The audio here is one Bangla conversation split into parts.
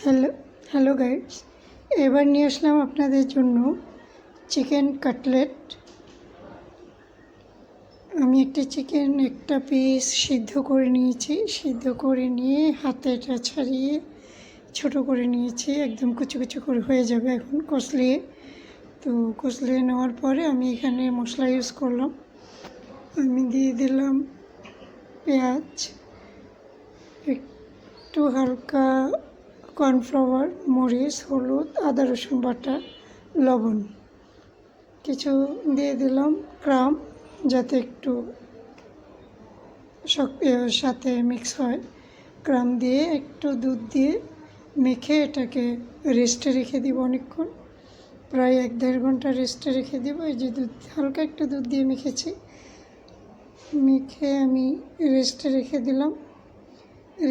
হ্যালো হ্যালো গাইডস, এবার নিয়ে আসলাম আপনাদের জন্য চিকেন কাটলেট। আমি একটা পিস সিদ্ধ করে নিয়েছি। সিদ্ধ করে নিয়ে হাতেটা ছাড়িয়ে ছোট করে নিয়েছি, একদম কুচি কুচি করে হয়ে যাবে এখন কষলিয়ে। তো কষলিয়ে নেওয়ার পরে আমি এখানে মশলা ইউজ করলাম। আমি দিয়ে দিলাম পেঁয়াজ, একটু হালকা কর্নফ্লাওয়ার, মরিচ, হলুদ, আদা রসুন বাটা, লবণ কিছু দিয়ে দিলাম, ক্রাম যাতে একটু সাথে মিক্স হয়। ক্রাম দিয়ে একটু দুধ দিয়ে মেখে এটাকে রেস্টে রেখে দিব অনেকক্ষণ, প্রায় 1-1.5 ঘন্টা রেস্টে রেখে দেব। এই যে হালকা একটু দুধ দিয়ে মেখেছি, মেখে আমি রেস্টে রেখে দিলাম।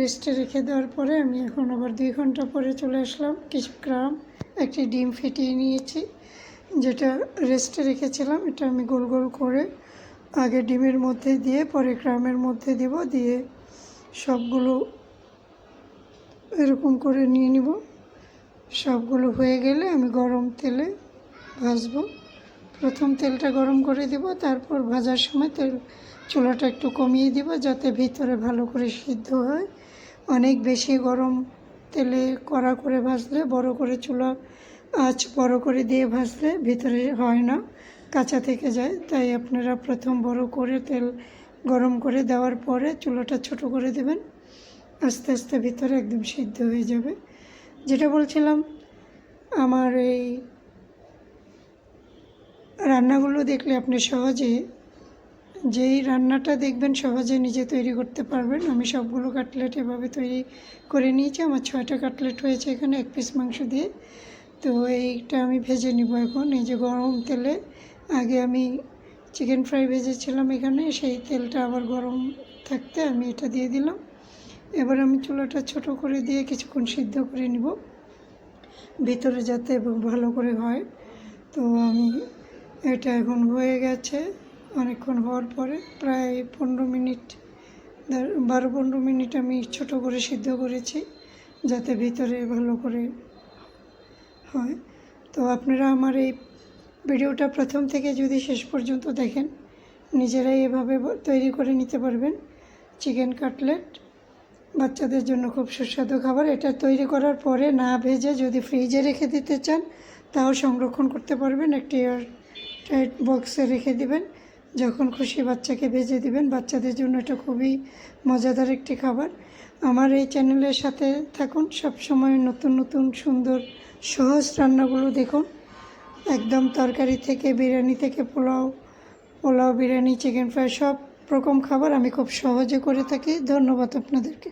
রেস্টে রেখে দেওয়ার পরে আমি এখন আবার 2 ঘন্টা পরে চলে আসলাম। কিছু ক্রাম, একটি ডিম ফেটিয়ে নিয়েছি, যেটা রেস্টে রেখেছিলাম। এটা আমি গোল গোল করে আগে ডিমের মধ্যে দিয়ে পরে ক্রামের মধ্যে দিব, দিয়ে সবগুলো এরকম করে নিয়ে নিব। সবগুলো হয়ে গেলে আমি গরম তেলে ভাজবো। প্রথম তেলটা গরম করে দিব, তারপর ভাজার সময় চুলাটা একটু কমিয়ে দিব যাতে ভিতরে ভালো করে সিদ্ধ হয়। অনেক বেশি গরম তেলে কড়া করে ভাজলে, বড় করে চুলা আঁচ বড় করে দিয়ে ভাজলে ভিতরে হয় না, কাঁচা থেকে যায়। তাই আপনারা প্রথম বড় করে তেল গরম করে দেওয়ার পরে চুলাটা ছোট করে দেবেন, আস্তে আস্তে ভিতরে একদম সিদ্ধ হয়ে যাবে। যেটা বলছিলাম, আমার এই রান্নাগুলো দেখলে আপনি সহজে, যেই রান্নাটা দেখবেন সহজে নিজে তৈরি করতে পারবেন। আমি সবগুলো কাটলেট এভাবে তৈরি করে নিয়েছি। আমার 6টা কাটলেট হয়েছে এখানে 1 পিস মাংস দিয়ে। তো এইটা আমি ভেজে নিব এখন। এই যে গরম তেলে আগে আমি চিকেন ফ্রাই ভেজেছিলাম এখানে, সেই তেলটা আবার গরম থাকতে আমি এটা দিয়ে দিলাম। এবার আমি চুলাটা ছোট করে দিয়ে কিছুক্ষণ সিদ্ধ করে নিব ভিতরে যাতে ভালো করে হয়। তো আমি এটা এখন হয়ে গেছে। অনেকক্ষণ হওয়ার পরে প্রায় 12-15 মিনিট আমি ছোট করে সিদ্ধ করেছি যাতে ভিতরে ভালো করে হয়। তো আপনারা আমার এই ভিডিওটা প্রথম থেকে যদি শেষ পর্যন্ত দেখেন, নিজেরাই এভাবে তৈরি করে নিতে পারবেন চিকেন কাটলেট। বাচ্চাদের জন্য খুব সুস্বাদু খাবার। এটা তৈরি করার পরে না ভেজে যদি ফ্রিজে রেখে দিতে চান তাও সংরক্ষণ করতে পারবেন। একটি এয়ার টাইট বক্সে রেখে দিবেন, যখন খুশি বাচ্চাকে ভেজে দিবেন। বাচ্চাদের জন্য এটা খুবই মজাদার একটি খাবার। আমার এই চ্যানেলের সাথে থাকুন, সব সময় নতুন নতুন সুন্দর সহজ রান্নাগুলো দেখুন। একদম তরকারি থেকে, বিরিয়ানি থেকে, পোলাও বিরিয়ানি, চিকেন ফ্রাই, সব রকম খাবার আমি খুব সহজে করে থাকি। ধন্যবাদ আপনাদেরকে।